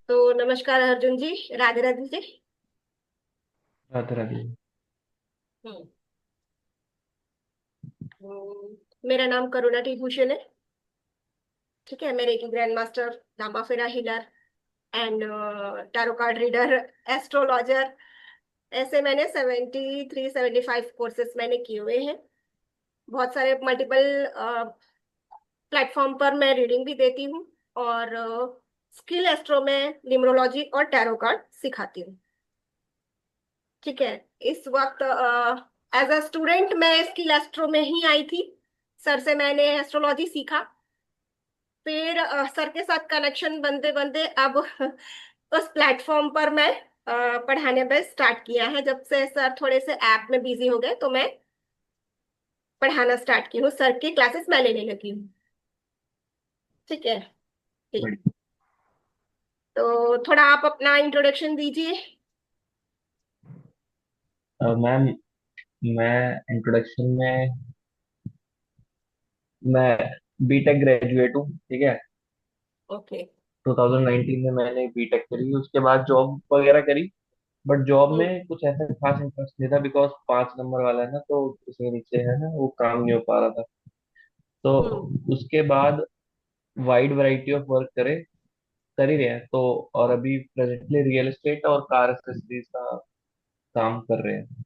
तो नमस्कार अर्जुन जी। राधे राधे जी। राधे राधे। हम्म। मेरा नाम करुणा टी भूषण है। ठीक है, मेरे की ग्रैंड मास्टर, दामा फेरा healer and tarot card reader, astrologer. ऐसे मैंने 73 75 कोर्सेस मैंने किए हुए हैं। बहुत सारे मल्टीपल प्लेटफॉर्म पर मैं रीडिंग भी देती हूँ। और स्किल एस्ट्रो में न्यूमरोलॉजी और टैरो कार्ड सिखाती हूँ। ठीक है। इस वक्त एज अ स्टूडेंट मैं स्किल एस्ट्रो में ही आई थी। सर से मैंने एस्ट्रोलॉजी सीखा। फिर सर के साथ कनेक्शन बनते बनते अब उस प्लेटफॉर्म पर मैं पढ़ाने पे स्टार्ट किया है। जब से सर थोड़े से ऐप में बिजी हो गए तो मैं पढ़ाना स्टार्ट की हूँ। सर की क्लासेस मैं लेने लगी हूँ। ठीक है। ठीक। बढ़िया। तो थोड़ा आप अपना इंट्रोडक्शन दीजिए। मैम, मैं इंट्रोडक्शन में मैं बीटेक ग्रेजुएट हूँ। ठीक है। ओके। 2019 में मैंने बीटेक करी, उसके बाद जॉब वगैरह करी। बट जॉब हम्म। में कुछ ऐसा खास इंटरेस्ट नहीं था, बिकॉज 5 नंबर वाला है ना, तो उसके नीचे है ना, वो काम नहीं हो पा रहा था। तो हम्म। उसके बाद वाइड वैरायटी ऑफ वर्क कर ही रहे हैं। तो और अभी प्रेजेंटली रियल एस्टेट और कार एक्सेसरीज का काम कर रहे हैं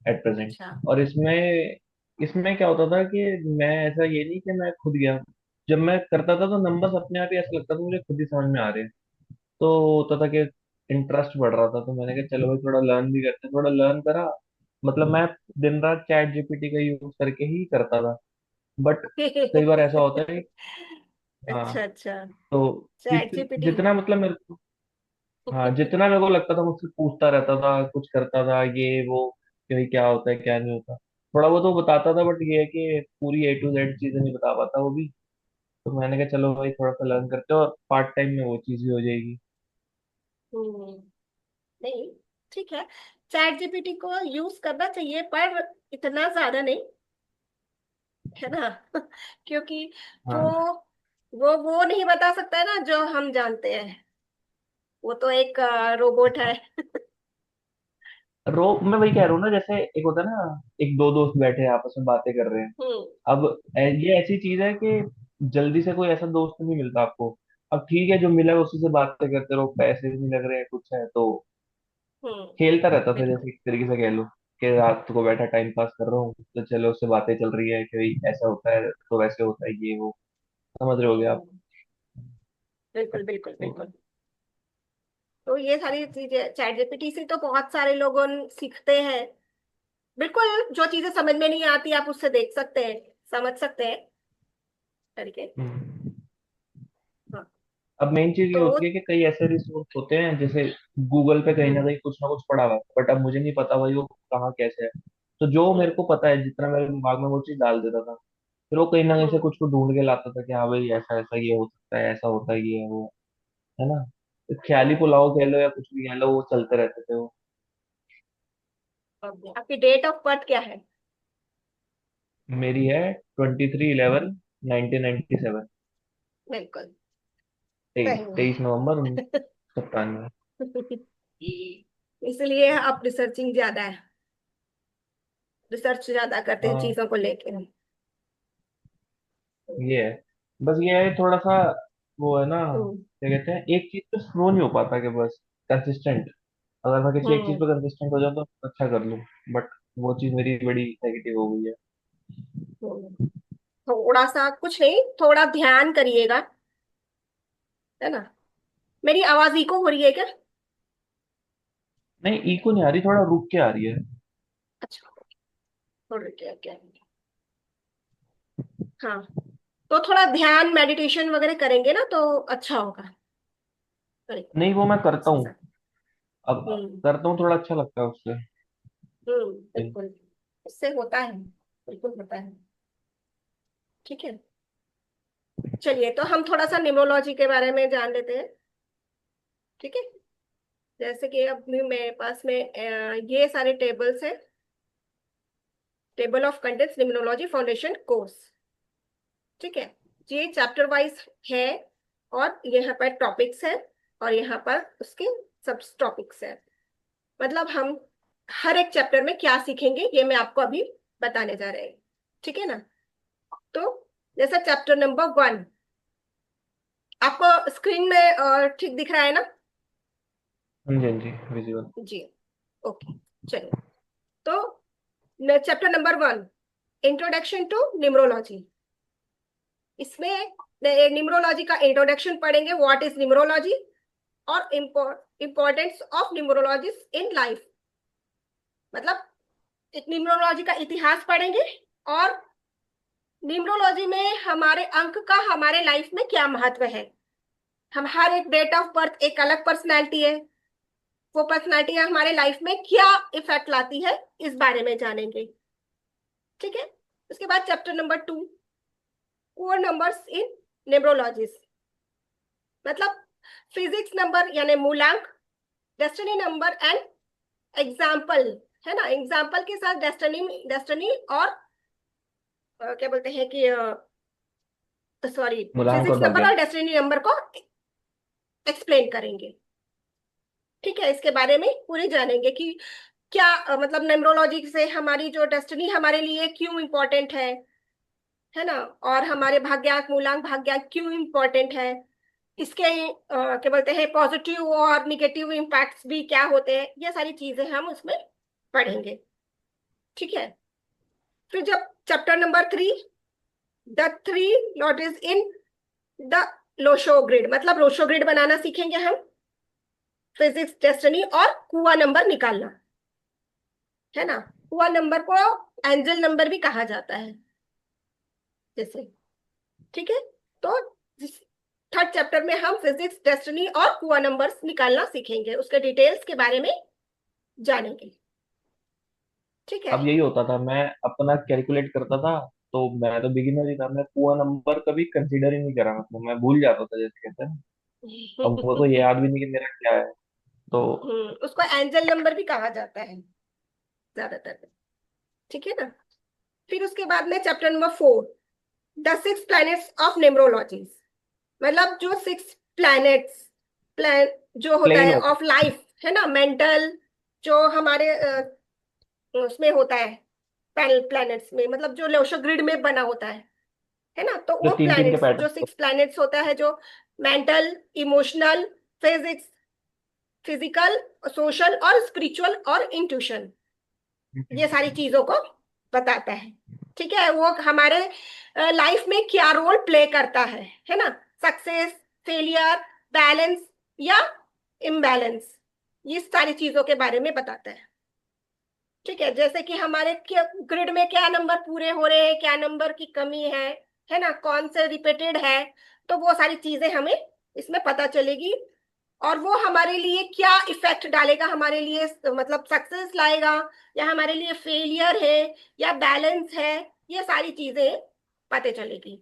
एट प्रेजेंट। अच्छा। और इसमें इसमें क्या होता था कि मैं ऐसा, ये नहीं कि मैं खुद गया। जब मैं करता था तो नंबर्स अपने आप ही ऐसा लगता था मुझे खुद ही समझ में आ रहे हैं। तो होता था कि इंटरेस्ट बढ़ रहा था, तो मैंने कहा चलो भाई थोड़ा लर्न भी करते हैं। थोड़ा लर्न करा। मतलब मैं दिन रात चैट जीपीटी का यूज करके ही करता था। बट कई बार ऐसा होता है। हाँ। अच्छा अच्छा। तो चैट जीपीटी। जितना मतलब मेरे को, हाँ, जितना मेरे को लगता था मुझसे पूछता रहता था, कुछ करता था ये वो, कि भाई क्या होता है क्या नहीं होता। थोड़ा बहुत वो बताता था, बट ये है कि पूरी A to Z चीजें नहीं बता पाता वो भी। तो मैंने कहा चलो भाई थोड़ा सा लर्न करते हैं, और पार्ट टाइम में वो चीज भी हो जाएगी। हम्म। नहीं, ठीक है। चैट जीपीटी को यूज करना चाहिए पर इतना ज्यादा नहीं, है ना। क्योंकि वो हाँ। वो नहीं बता सकता है ना जो हम जानते हैं। वो तो एक रोबोट है। मैं वही कह रहा हूँ ना, जैसे एक होता है ना, एक दो दोस्त बैठे हैं आपस में बातें कर रहे हैं। हम्म। अब ये ऐसी चीज है कि जल्दी से कोई ऐसा दोस्त नहीं मिलता आपको। अब ठीक है, जो मिला है उसी से बातें करते रहो, पैसे भी नहीं लग रहे हैं कुछ है तो हम्म। खेलता रहता था, बिल्कुल। जैसे एक तरीके से कह लो कि रात को बैठा टाइम पास कर रहा हूँ, तो चलो उससे बातें चल रही है कि भाई ऐसा होता है तो वैसे होता है ये वो। समझ रहे होगे आप। हम्म। बिल्कुल बिल्कुल तो बिल्कुल। तो ये सारी चीजें चैट जीपीटी से तो बहुत सारे लोगों सीखते हैं। बिल्कुल, जो चीजें समझ में नहीं आती आप उससे देख सकते हैं, समझ सकते हैं करके। हम्म। हाँ। अब मेन चीज ये तो होती है कि कई ऐसे रिसोर्स होते हैं, जैसे गूगल पे कहीं ना हम्म। कहीं कुछ ना कुछ पड़ा हुआ है, बट अब मुझे नहीं पता भाई वो कहाँ कैसे है। तो जो मेरे हम्म। को पता है, जितना मेरे दिमाग में, वो चीज डाल देता था। फिर वो कहीं ना कहीं से हम्म। कुछ को ढूंढ के लाता था कि हाँ भाई ऐसा ऐसा ये हो सकता है, ऐसा होता है ये है वो, है ना। तो ख्याली हम्म। पुलाव कह लो या कुछ भी कह लो, वो चलते रहते थे वो। आपकी डेट ऑफ बर्थ क्या है? मेरी है 23/11/1997। बिल्कुल तेईस सही है। 23 नवंबर 1997। इसलिए आप रिसर्चिंग ज्यादा है, रिसर्च ज्यादा करते हैं हाँ, चीजों को लेके। ये है। बस ये है थोड़ा सा, वो है ना, हम्म। क्या कहते हैं, एक चीज पे फ्लो नहीं हो पाता कि बस कंसिस्टेंट। अगर मैं किसी एक चीज हम्म। पे कंसिस्टेंट हो जाऊं तो अच्छा कर लूं। बट वो चीज मेरी बड़ी नेगेटिव हो गई है। हम्म। थोड़ा सा कुछ नहीं, थोड़ा ध्यान करिएगा, है ना। मेरी आवाज इको हो रही है क्या? नहीं, इको नहीं आ रही, थोड़ा रुक के आ रही है। अच्छा, थोड़ा क्या क्या। हाँ। तो थोड़ा ध्यान मेडिटेशन वगैरह करेंगे ना तो अच्छा होगा। करेंगे नहीं, वो मैं करता इसके हूँ। साथ। अब हम्म। करता हूँ, थोड़ा अच्छा लगता है उससे। बिल्कुल। इससे होता है, बिल्कुल होता है। ठीक है। चलिए, तो हम थोड़ा सा न्यूमरोलॉजी के बारे में जान लेते हैं। ठीक है। जैसे कि अब भी मेरे पास में ये सारे टेबल्स हैं। Table of contents numerology foundation course. ठीक है। ये चैप्टर वाइज है और यहाँ पर टॉपिक्स है। और यहाँ पर उसके सब टॉपिक्स है। मतलब हम हर एक चैप्टर में क्या सीखेंगे ये मैं आपको अभी बताने जा रहे हैं, ठीक है ना। तो जैसा चैप्टर नंबर 1 आपको स्क्रीन में ठीक दिख रहा है ना? हाँ जी, हाँ जी, विजुअल। जी, ओके, चलिए। तो chapter number 1, introduction to numerology. इसमें न्यूमरोलॉजी का इंट्रोडक्शन पढ़ेंगे, व्हाट इज न्यूमरोलॉजी, और importance of numerology in life. मतलब न्यूमरोलॉजी का इतिहास पढ़ेंगे, और न्यूमरोलॉजी में हमारे अंक का हमारे लाइफ में क्या महत्व है। हम हर एक डेट ऑफ बर्थ एक अलग पर्सनैलिटी है, वो पर्सनैलिटी हमारे लाइफ में क्या इफेक्ट लाती है इस बारे में जानेंगे, ठीक है। उसके बाद chapter number 2, core numbers in numerologies. मतलब फिजिक्स नंबर यानी मूलांक, डेस्टिनी नंबर एंड एग्जाम्पल, है ना। एग्जाम्पल के साथ डेस्टिनी डेस्टिनी और क्या बोलते हैं कि सॉरी, मूलांक और फिजिक्स नंबर भाग्यांक। और डेस्टिनी नंबर को एक्सप्लेन करेंगे, ठीक है। इसके बारे में पूरी जानेंगे कि क्या मतलब न्यूमरोलॉजी से हमारी जो डेस्टिनी हमारे लिए क्यों इम्पोर्टेंट है ना। और हमारे भाग्यांक, मूलांक, भाग्यांक क्यों इम्पोर्टेंट है, इसके क्या बोलते हैं पॉजिटिव और निगेटिव इम्पैक्ट्स भी क्या होते हैं, ये सारी चीजें हम उसमें पढ़ेंगे, ठीक है। फिर जब चैप्टर नंबर 3, द थ्री लॉटेज इन द लोशो ग्रिड, मतलब लोशो ग्रिड बनाना सीखेंगे हम, फिजिक्स डेस्टिनी और कुआ नंबर निकालना, है ना। कुआ नंबर को एंजल नंबर भी कहा जाता है जैसे, ठीक है। तो थर्ड चैप्टर में हम फिजिक्स डेस्टिनी और कुआ नंबर्स निकालना सीखेंगे, उसके डिटेल्स के बारे में जानेंगे, ठीक है। अब यही होता था, मैं अपना कैलकुलेट करता था। तो मैं तो बिगिनर ही था, मैं पूरा नंबर कभी कंसीडर ही नहीं करा, मतलब मैं भूल जाता था जैसे कहते हैं ना। अब वो तो याद भी नहीं कि मेरा क्या है। तो उसको एंजल नंबर भी कहा जाता है ज्यादातर, ठीक है ना। फिर उसके बाद में chapter number 4, the 6 planets of numerologies. मतलब जो 6 प्लैनेट्स, प्लान जो होता प्लेन है होता ऑफ लाइफ, है ना, मेंटल, जो हमारे उसमें होता है प्लैनेट्स में, मतलब जो लोशो ग्रिड में बना होता है ना। तो जो वो तीन तीन के प्लैनेट्स, जो पैटर्न। 6 प्लैनेट्स होता है, जो mental, emotional, physics, physical, social और स्पिरिचुअल और इंट्यूशन, ये सारी चीजों को बताता है, ठीक है। वो हमारे लाइफ में क्या रोल प्ले करता है ना। सक्सेस, फेलियर, बैलेंस या इम्बैलेंस, ये सारी चीजों के बारे में बताता है, ठीक है। जैसे कि हमारे ग्रिड में क्या नंबर पूरे हो रहे हैं, क्या नंबर की कमी है ना, कौन से रिपीटेड है, तो वो सारी चीजें हमें इसमें पता चलेगी। और वो हमारे लिए क्या इफेक्ट डालेगा, हमारे लिए मतलब सक्सेस लाएगा या हमारे लिए फेलियर है या बैलेंस है, ये सारी चीजें पता चलेगी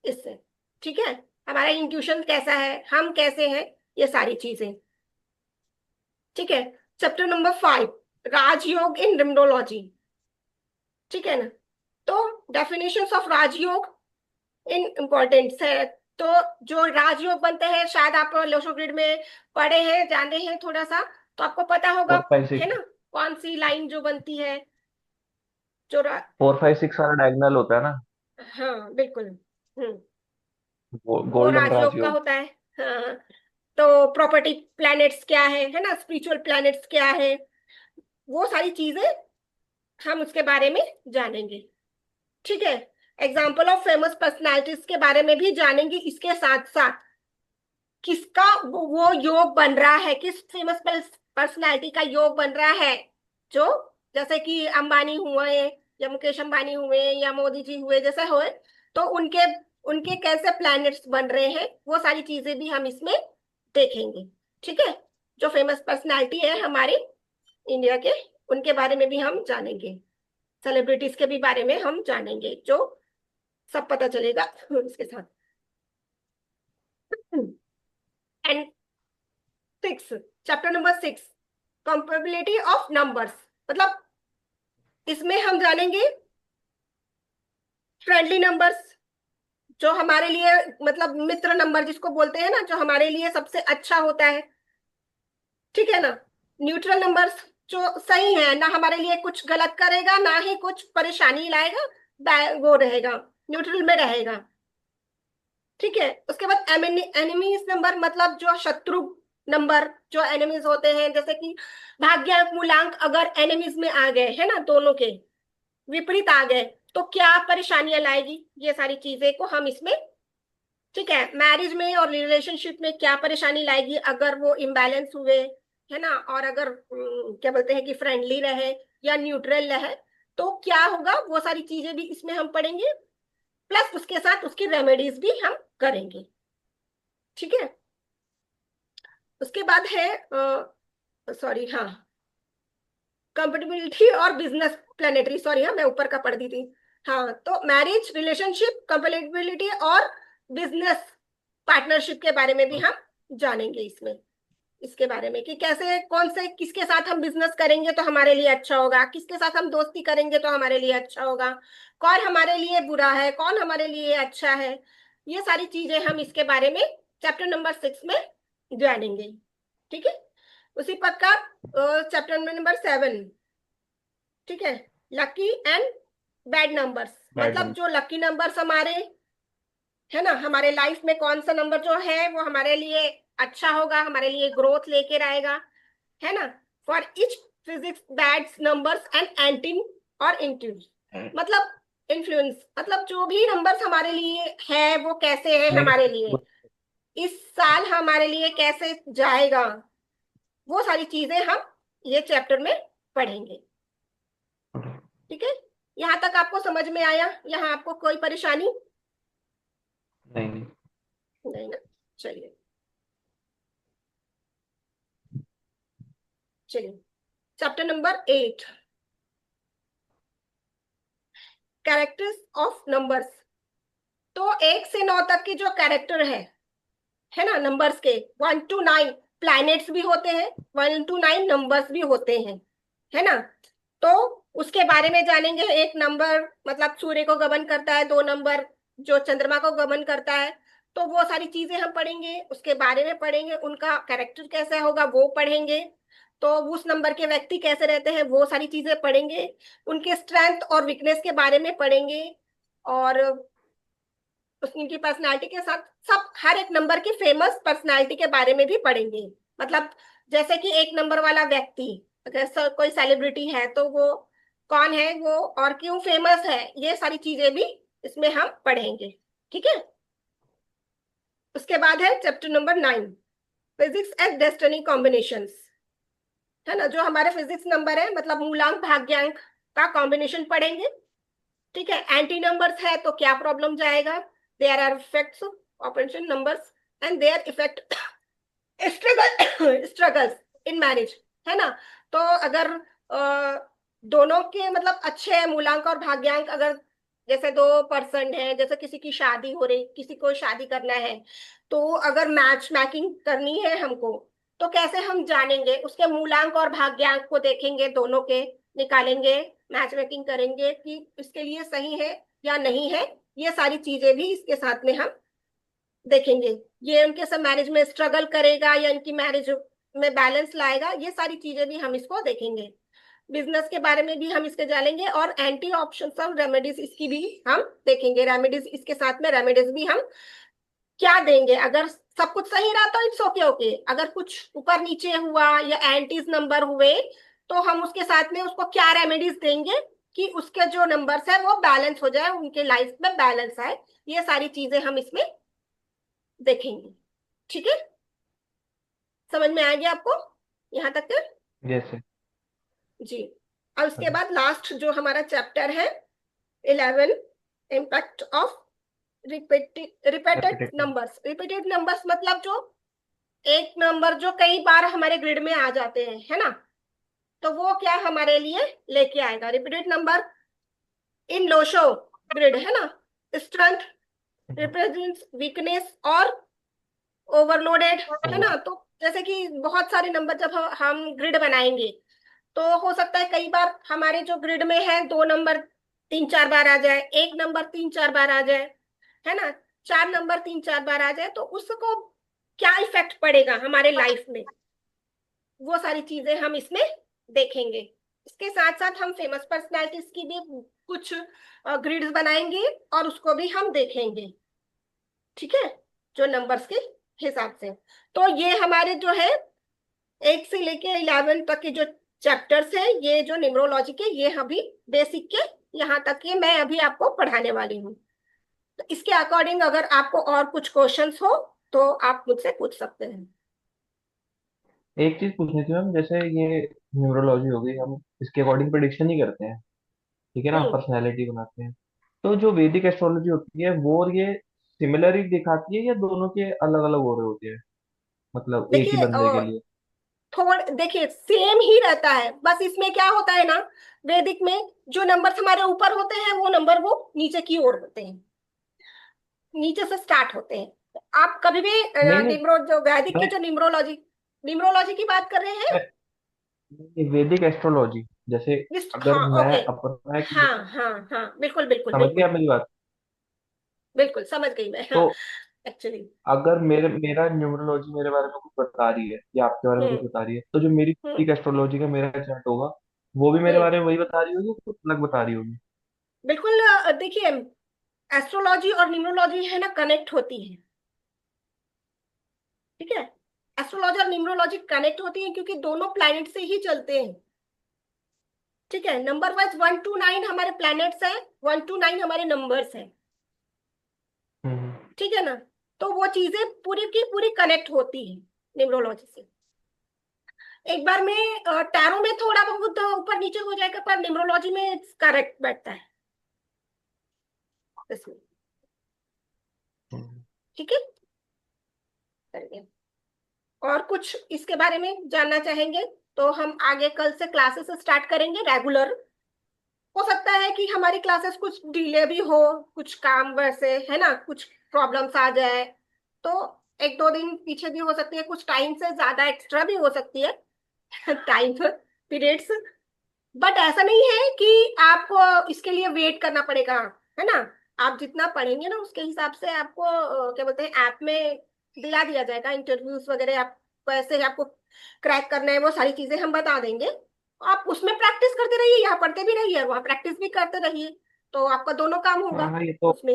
इससे, ठीक है। हमारा इंट्यूशन कैसा है, हम कैसे हैं, ये सारी चीजें, ठीक है। Chapter number 5, Rajyog in numerology, ठीक है ना। तो definitions of Rajyog in importance है। तो जो राजयोग बनते हैं, शायद आप लोशो ग्रिड में पढ़े हैं, जाने हैं थोड़ा सा, तो आपको पता होगा, 4 5 6। है ना, कौन सी लाइन जो बनती है, जो 4 5 6 वाला डायगोनल होता है ना। हाँ बिल्कुल। हम्म, वो गोल्डन राजयोग का राजयोग। होता है। हाँ, तो प्रॉपर्टी प्लैनेट्स क्या है ना, स्पिरिचुअल प्लैनेट्स क्या है, वो सारी चीजें हम उसके बारे में जानेंगे, ठीक है। एग्जाम्पल ऑफ फेमस पर्सनालिटीज के बारे में भी जानेंगे, इसके साथ साथ किसका वो योग बन रहा है, किस फेमस पर्सनालिटी का योग बन रहा है, जो जैसे कि अंबानी हुए या मुकेश अंबानी हुए या मोदी जी हुए जैसे हुए, तो उनके उनके कैसे प्लैनेट्स बन रहे हैं, वो सारी चीजें भी हम इसमें देखेंगे, ठीक है। जो फेमस पर्सनालिटी है हमारे इंडिया के, उनके बारे में भी हम जानेंगे, सेलिब्रिटीज के भी बारे में हम जानेंगे, जो सब पता चलेगा इसके साथ। And 6, chapter number 6, compatibility of numbers. मतलब इसमें हम जानेंगे फ्रेंडली नंबर्स, जो हमारे लिए मतलब मित्र नंबर जिसको बोलते हैं ना, जो हमारे लिए सबसे अच्छा होता है, ठीक है ना। न्यूट्रल नंबर्स जो सही है ना, हमारे लिए कुछ गलत करेगा ना ही कुछ परेशानी लाएगा, वो रहेगा, न्यूट्रल में रहेगा। ठीक है। उसके बाद एनिमीज नंबर मतलब जो शत्रु नंबर, जो एनिमीज होते हैं, जैसे कि भाग्यांक मूलांक अगर एनिमीज में आ गए है ना, दोनों के विपरीत आ गए, तो क्या परेशानियां लाएगी, ये सारी चीजें को हम इसमें, ठीक है, मैरिज में और रिलेशनशिप में क्या परेशानी लाएगी अगर वो इम्बैलेंस हुए, है ना। और अगर क्या बोलते हैं कि फ्रेंडली रहे या न्यूट्रल रहे, तो क्या होगा, वो सारी चीजें भी इसमें हम पढ़ेंगे। प्लस उसके साथ उसकी रेमेडीज भी हम करेंगे। ठीक है। उसके बाद है, सॉरी हाँ, कंपेटिबिलिटी और बिजनेस प्लानिटरी, सॉरी हाँ मैं ऊपर का पढ़ दी थी। हाँ, तो मैरिज, रिलेशनशिप, कंपेटिबिलिटी और बिजनेस पार्टनरशिप के बारे में भी हम जानेंगे इसमें। इसके बारे में कि कैसे, कौन से, किसके साथ हम बिजनेस करेंगे तो हमारे लिए अच्छा होगा, किसके साथ हम दोस्ती करेंगे तो हमारे लिए अच्छा होगा, कौन हमारे लिए बुरा है, कौन हमारे लिए अच्छा है, ये सारी चीजें हम इसके बारे में चैप्टर नंबर 6 में जानेंगे। ठीक है। उसी प्रकार चैप्टर नंबर 7, ठीक है, lucky and bad numbers, bad मतलब नंबर। जो लकी नंबर्स हमारे, है ना, हमारे लाइफ में कौन सा नंबर जो है वो हमारे लिए अच्छा होगा, हमारे लिए ग्रोथ लेकर आएगा, है ना। For each physics bad numbers and anti और इंट्यूज, मतलब इन्फ्लुएंस, मतलब जो भी नंबर्स हमारे लिए है वो कैसे है हमारे लिए, नेगेटिव। इस साल हमारे लिए कैसे जाएगा, वो सारी चीजें हम ये चैप्टर में पढ़ेंगे। ठीक है। यहाँ तक आपको समझ में आया? यहाँ आपको कोई परेशानी? नहीं नहीं। नहीं ना। चलिए, चलिए chapter number 8, characters of numbers. तो 1 से 9 तक की जो कैरेक्टर है ना, नंबर्स के, 1 to 9 प्लैनेट्स भी होते हैं, 1 to 9 नंबर्स भी होते हैं, है ना। तो उसके बारे में जानेंगे। एक नंबर मतलब सूर्य को गमन करता है, 2 नंबर जो चंद्रमा को गमन करता है, तो वो सारी चीजें हम पढ़ेंगे, उसके बारे में पढ़ेंगे, उनका कैरेक्टर कैसा होगा वो पढ़ेंगे, तो उस नंबर के व्यक्ति कैसे रहते हैं वो सारी चीजें पढ़ेंगे, उनके स्ट्रेंथ और वीकनेस के बारे में पढ़ेंगे, और उनकी पर्सनालिटी के साथ सब हर एक नंबर की फेमस पर्सनालिटी के बारे में भी पढ़ेंगे। मतलब जैसे कि 1 नंबर वाला व्यक्ति, अगर कोई सेलिब्रिटी है तो वो कौन है वो और क्यों फेमस है, ये सारी चीजें भी इसमें हम पढ़ेंगे। ठीक है। उसके बाद है chapter number 9, physics and destiny combinations, है ना। जो हमारे फिजिक्स नंबर है मतलब मूलांक भाग्यांक का कॉम्बिनेशन पढ़ेंगे। ठीक है। एंटी नंबर्स है तो क्या प्रॉब्लम जाएगा, there are effects operation numbers and their effect struggles in marriage, है ना। तो अगर दोनों के मतलब अच्छे हैं मूलांक और भाग्यांक, अगर जैसे 2% है, जैसे किसी की शादी हो रही, किसी को शादी करना है, तो अगर मैच मैकिंग करनी है हमको, तो कैसे हम जानेंगे, उसके मूलांक और भाग्यांक को देखेंगे, दोनों के निकालेंगे, मैच मैकिंग करेंगे कि इसके लिए सही है या नहीं है, ये सारी चीजें भी इसके साथ में हम देखेंगे। ये उनके सब मैरिज में स्ट्रगल करेगा या इनकी मैरिज में बैलेंस लाएगा, ये सारी चीजें भी हम इसको देखेंगे। बिजनेस के बारे में भी हम इसके जानेंगे, और एंटी ऑप्शन और रेमेडीज इसकी भी हम देखेंगे। रेमेडीज इसके साथ में रेमेडीज भी हम क्या देंगे, अगर सब कुछ सही रहा तो इट्स ओके ओके, अगर कुछ ऊपर नीचे हुआ या एंटीज नंबर हुए, तो हम उसके साथ में उसको क्या रेमेडीज देंगे कि उसके जो नंबर्स है वो बैलेंस हो जाए, उनके लाइफ में बैलेंस आए, ये सारी चीजें हम इसमें देखेंगे। ठीक है। समझ में आ गया आपको यहाँ तक के? जैसे। जी। और उसके बाद लास्ट जो हमारा चैप्टर है 11, impact of repeated repetitive. Numbers. Repeated numbers मतलब जो एक नंबर जो कई बार हमारे ग्रिड में आ जाते हैं, है ना, तो वो क्या हमारे लिए लेके आएगा। Repeated number in Lo Shu grid, है ना, स्ट्रेंथ रिप्रेजेंट्स वीकनेस और ओवरलोडेड, है ना। तो जैसे कि बहुत सारे नंबर जब हम ग्रिड बनाएंगे, तो हो सकता है कई बार हमारे जो ग्रिड में है 2 नंबर 3 4 बार आ जाए, 1 नंबर 3 4 बार आ जाए, है ना। चार नंबर 3 4 बार आ जाए तो उसको क्या इफेक्ट पड़ेगा हमारे लाइफ में, वो सारी चीजें हम इसमें देखेंगे। इसके साथ साथ हम फेमस पर्सनालिटीज की भी कुछ ग्रिड्स बनाएंगे और उसको भी हम देखेंगे। ठीक है, जो नंबर्स के हिसाब से। तो ये हमारे जो है 1 से लेके 11 तक के जो चैप्टर्स है, ये जो न्यूमरोलॉजी के, ये अभी बेसिक के यहाँ तक के मैं अभी आपको पढ़ाने वाली हूँ। तो इसके अकॉर्डिंग अगर आपको और कुछ क्वेश्चंस हो तो आप मुझसे पूछ सकते हैं। एक चीज पूछनी थी मैम, जैसे ये न्यूमरोलॉजी हो गई, हम इसके अकॉर्डिंग प्रिडिक्शन ही करते हैं, ठीक है ना, हम्म। पर्सनैलिटी बनाते हैं। तो जो वैदिक एस्ट्रोलॉजी होती है वो और ये सिमिलर ही दिखाती है या दोनों के अलग अलग हो रहे होते हैं, मतलब एक ही देखिए बंदे के लिए? देखिए सेम ही रहता है, बस इसमें क्या होता है ना, वैदिक में जो नंबर हमारे ऊपर होते हैं वो नंबर वो नीचे की ओर होते हैं, नीचे से स्टार्ट होते हैं। तो आप कभी भी नहीं नहीं, निम्रो जो वैदिक की मैं जो निम्रोलॉजी निम्रोलॉजी की बात कर रहे हैं। मैं वैदिक एस्ट्रोलॉजी, जैसे अगर हाँ मैं ओके। अपना एक, हाँ हाँ हाँ, बिल्कुल बिल्कुल समझ गया बिल्कुल। आप मेरी बात? बिल्कुल समझ गई मैं, तो हाँ। एक्चुअली। अगर मेरा न्यूमरोलॉजी मेरे बारे में कुछ बता रही है या आपके बारे में कुछ हम्म। बता रही है, तो जो मेरी हम्म। वैदिक एस्ट्रोलॉजी का मेरा चार्ट होगा, वो भी मेरे हम्म। बारे में वही बता रही होगी या कुछ अलग बता रही होगी? बिल्कुल देखिए, एस्ट्रोलॉजी और न्यूमरोलॉजी है ना, कनेक्ट होती है। ठीक है, एस्ट्रोलॉजी और न्यूमरोलॉजी कनेक्ट होती है क्योंकि दोनों प्लैनेट से ही चलते हैं। ठीक है, नंबर वाइज 1 to 9 हमारे प्लैनेट्स हैं, 1 to 9 हमारे नंबर्स हैं। हम्म। ठीक है ना, तो वो चीजें पूरी की पूरी कनेक्ट होती है न्यूमरोलॉजी से। एक बार में टैरो में थोड़ा बहुत ऊपर नीचे हो जाएगा, पर न्यूमरोलॉजी में करेक्ट बैठता है इसमें। हम्म। ठीक है, चलिए। और कुछ इसके बारे में जानना चाहेंगे तो हम आगे कल से क्लासेस स्टार्ट करेंगे रेगुलर। हो सकता है कि हमारी क्लासेस कुछ डिले भी हो, कुछ काम वैसे है ना, कुछ प्रॉब्लम्स आ जाए, तो 1 2 दिन पीछे भी हो सकती है, कुछ टाइम से ज्यादा एक्स्ट्रा भी हो सकती है टाइम पीरियड्स। बट ऐसा नहीं है कि आपको इसके लिए वेट करना पड़ेगा, है ना। आप जितना पढ़ेंगे ना उसके हिसाब से आपको क्या बोलते हैं ऐप में दिला दिया जाएगा इंटरव्यूज वगैरह। आप कैसे आपको क्रैक करना है वो सारी चीजें हम बता देंगे। आप उसमें प्रैक्टिस करते रहिए, यहाँ पढ़ते भी रहिए वहाँ प्रैक्टिस भी करते रहिए, तो आपका दोनों काम हाँ होगा हाँ, ये तो उसमें।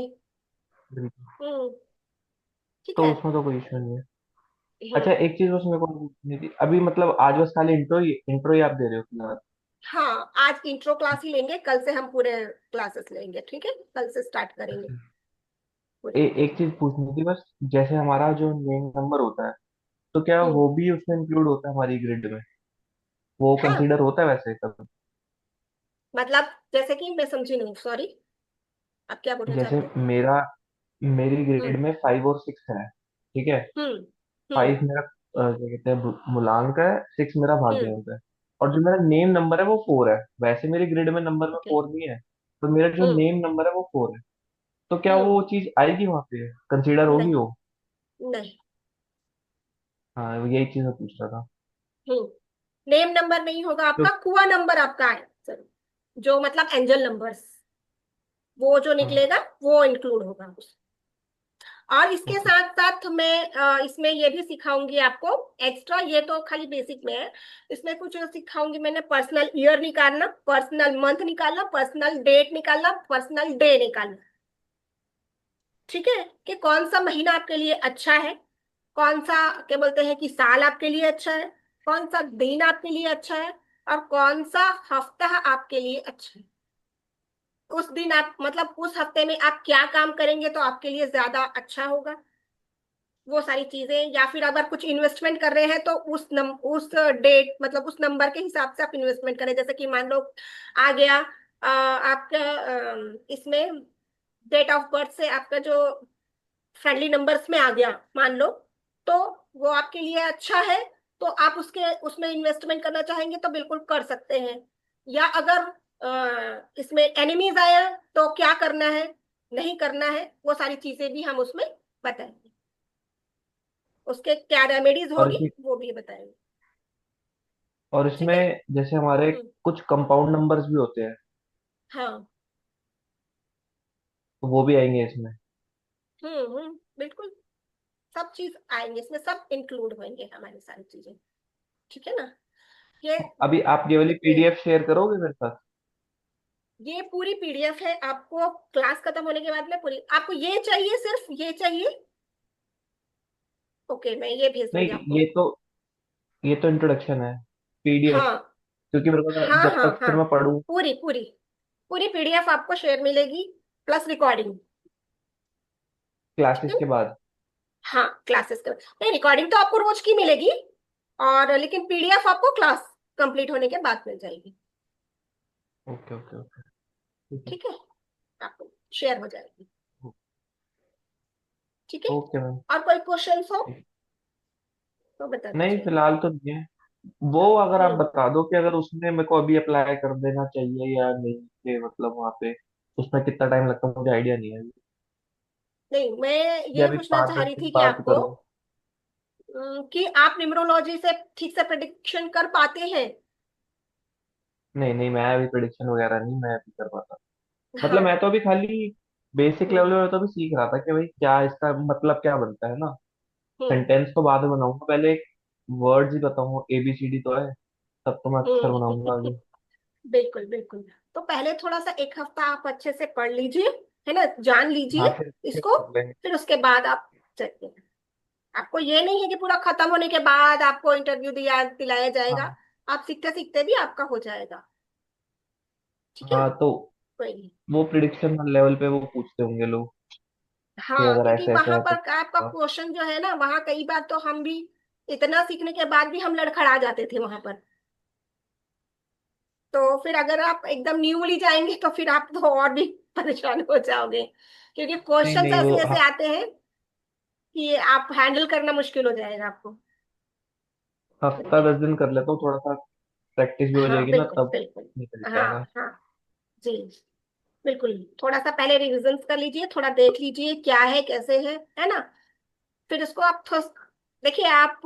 बिल्कुल। हम्म। ठीक तो है। उसमें तो कोई इश्यू नहीं है। अच्छा, हम्म। एक चीज बस मेरे को पूछनी थी अभी, मतलब आज बस खाली इंट्रो ही आप दे रहे हो फिलहाल? हाँ, आज इंट्रो क्लास ही लेंगे, कल से हम पूरे क्लासेस लेंगे। ठीक है, कल से स्टार्ट करेंगे अच्छा। पूरे। एक चीज पूछनी थी बस, जैसे हमारा जो मेन नंबर होता है, तो क्या हम्म। वो भी उसमें इंक्लूड होता है हमारी ग्रिड में? वो हाँ, कंसीडर होता है वैसे कभी? मतलब जैसे कि मैं समझी नहीं, सॉरी, आप क्या बोलना जैसे चाहते हैं। मेरी हम्म। ग्रिड में 5 और 6 है, ठीक है। हम्म। हम्म। 5 मेरा क्या कहते हैं मूलांक है, 6 मेरा हम्म। भाग्यांक है, और जो मेरा नेम नंबर है वो 4 है। वैसे मेरी ग्रिड में नंबर में ओके। 4 नहीं है, तो मेरा जो हम्म। नेम नंबर है वो 4 है। तो क्या हम्म। वो चीज आएगी वहां पे, कंसीडर होगी नहीं। वो? नहीं। हाँ, यही चीज मैं पूछ रहा था। हम्म। नेम नंबर नहीं होगा तो आपका, कुआ नंबर आपका है सर, जो मतलब एंजल नंबर्स, वो जो हाँ, निकलेगा वो इंक्लूड होगा उस। और इसके ओके। साथ साथ मैं इसमें ये भी सिखाऊंगी आपको एक्स्ट्रा, ये तो खाली बेसिक में है। इसमें कुछ सिखाऊंगी मैंने, पर्सनल ईयर निकालना, पर्सनल मंथ निकालना, पर्सनल डेट निकालना, पर्सनल डे निकालना। ठीक है, कि कौन सा महीना आपके लिए अच्छा है, कौन सा क्या बोलते हैं कि साल आपके लिए अच्छा है, कौन सा दिन आपके लिए अच्छा है, और कौन सा हफ्ता आपके लिए अच्छा है। उस दिन आप मतलब उस हफ्ते में आप क्या काम करेंगे तो आपके लिए ज्यादा अच्छा होगा, वो सारी चीजें। या फिर अगर कुछ इन्वेस्टमेंट कर रहे हैं तो उस डेट मतलब उस नंबर के हिसाब से आप इन्वेस्टमेंट करें। जैसे कि मान लो आ गया आपका इसमें डेट ऑफ बर्थ से आपका जो फ्रेंडली नंबर्स में आ गया मान लो, तो वो आपके लिए अच्छा है, तो आप उसके उसमें इन्वेस्टमेंट करना चाहेंगे तो बिल्कुल कर सकते हैं। या अगर इसमें एनिमीज आया तो क्या करना है, नहीं करना है, वो सारी चीजें भी हम उसमें बताएंगे। उसके क्या रेमेडीज और होगी इसमें वो भी बताएंगे। और ठीक है। इसमें जैसे हमारे हम्म। कुछ कंपाउंड नंबर्स भी होते हैं, हाँ। तो वो भी आएंगे इसमें? बिल्कुल। सब चीज आएंगे इसमें, सब इंक्लूड होंगे हमारी सारी चीजें। ठीक है ना। ये अभी आप ये वाली देखिए, पीडीएफ शेयर करोगे मेरे साथ? ये पूरी पीडीएफ है, आपको क्लास खत्म होने के बाद में पूरी, आपको ये चाहिए, सिर्फ ये चाहिए? ओके, मैं ये भेज दूंगी नहीं, आपको। ये तो इंट्रोडक्शन है, पीडीएफ, हाँ क्योंकि मेरे को हाँ जब हाँ तक हाँ, फिर मैं पढ़ूँ। पूरी पूरी पूरी पीडीएफ आपको शेयर मिलेगी, प्लस रिकॉर्डिंग। ठीक क्लासेस है के ना? बाद। हाँ, क्लासेस के, नहीं रिकॉर्डिंग तो आपको रोज की मिलेगी, और लेकिन पीडीएफ आपको क्लास कंप्लीट होने के बाद मिल जाएगी। ओके ओके ओके, ठीक है। ठीक है, आपको शेयर हो जाएगी। ठीक है। Okay ma'am. और कोई क्वेश्चन हो ठीक। तो बता नहीं दीजिए। फिलहाल तो नहीं है। वो अगर आप हम्म। बता दो कि अगर उसमें मेरे को अभी अप्लाई कर देना चाहिए या नहीं, कि मतलब वहाँ पे उसमें कितना टाइम लगता है, मुझे आइडिया नहीं है अभी। नहीं, मैं या ये अभी पूछना पाँच चाह दस रही थी दिन कि बाद आपको, करूँ? कि आप न्यूमरोलॉजी से ठीक से प्रेडिक्शन कर पाते हैं? नहीं नहीं, मैं अभी प्रिडिक्शन वगैरह नहीं मैं अभी कर पाता। मतलब हाँ। मैं तो अभी खाली बेसिक हम्म लेवल में तो अभी सीख रहा था कि भाई क्या इसका मतलब क्या बनता है ना। हम्म सेंटेंस तो बाद में बनाऊंगा, पहले वर्ड्स ही बताऊंगा, एबीसीडी तो है, तब तो मैं अक्षर बनाऊंगा हम्म। आगे। बिल्कुल बिल्कुल। तो पहले थोड़ा सा एक हफ्ता आप अच्छे से पढ़ लीजिए, है ना, जान हाँ लीजिए फिर इसको। कर लेंगे। फिर उसके बाद आप चलिए। आपको ये नहीं है कि पूरा खत्म होने के बाद आपको इंटरव्यू दिलाया जाएगा। हाँ आप सीखते सीखते भी आपका हो जाएगा। ठीक है। हाँ, तो कोई नहीं। वो प्रिडिक्शन लेवल पे वो पूछते होंगे लोग कि हाँ, अगर क्योंकि ऐसे ऐसे वहां ऐसे पर आपका होगा। क्वेश्चन जो है ना, वहां कई बार तो हम भी इतना सीखने के बाद भी हम लड़खड़ा जाते थे वहां पर। तो फिर अगर आप एकदम न्यूली जाएंगे तो फिर आप तो और भी परेशान हो जाओगे, क्योंकि नहीं क्वेश्चंस नहीं, वो ऐसे ऐसे आते हैं कि आप हैंडल करना मुश्किल हो जाएगा आपको। हफ्ता समझे? 10 दिन कर लेता हूँ, थोड़ा सा प्रैक्टिस भी हो हाँ जाएगी ना, बिल्कुल तब बिल्कुल। निकल हाँ जाएगा। हाँ। जी, बिल्कुल। थोड़ा सा पहले रिविजन कर लीजिए, थोड़ा देख लीजिए क्या है कैसे है ना। फिर इसको आप देखिए, आप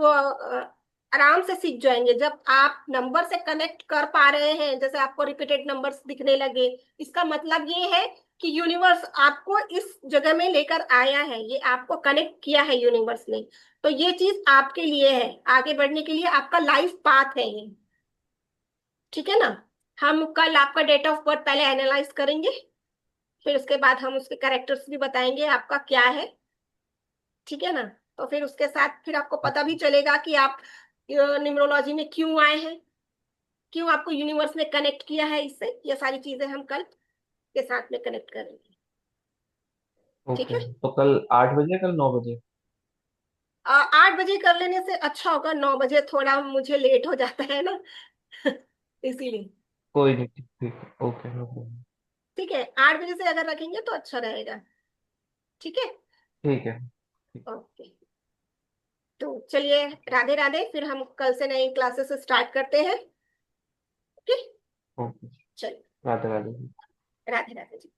आराम से सीख जाएंगे जब आप नंबर से कनेक्ट कर पा रहे हैं। जैसे आपको रिपीटेड नंबर्स दिखने लगे, इसका मतलब ये है कि यूनिवर्स आपको इस जगह में लेकर आया है, ये आपको कनेक्ट किया है यूनिवर्स ने। तो ये चीज आपके लिए है, आगे बढ़ने के लिए आपका लाइफ पाथ है ये। ठीक है ना। हम कल आपका डेट ऑफ बर्थ पहले एनालाइज करेंगे, फिर उसके बाद हम उसके कैरेक्टर्स भी बताएंगे आपका क्या है। ठीक है ना। तो फिर उसके साथ फिर आपको पता भी चलेगा कि आप न्यूमरोलॉजी में क्यों आए हैं, क्यों आपको यूनिवर्स ने कनेक्ट किया है इससे। ये सारी चीजें हम कल के साथ में कनेक्ट करेंगे। ठीक ओके, है। तो कल 8 बजे, कल 9 बजे? 8 बजे कर लेने से अच्छा होगा, 9 बजे थोड़ा मुझे लेट हो जाता है ना इसीलिए। कोई नहीं, ठीक ठीक है, ओके ओके। ठीक है, 8 बजे से अगर रखेंगे तो अच्छा रहेगा। ठीक है। ठीक है। ठीक। ओके। तो चलिए, राधे राधे, फिर हम कल से नई क्लासेस स्टार्ट करते हैं। ओके। ओके। चलिए, राधे राधे। राधे राधे जी।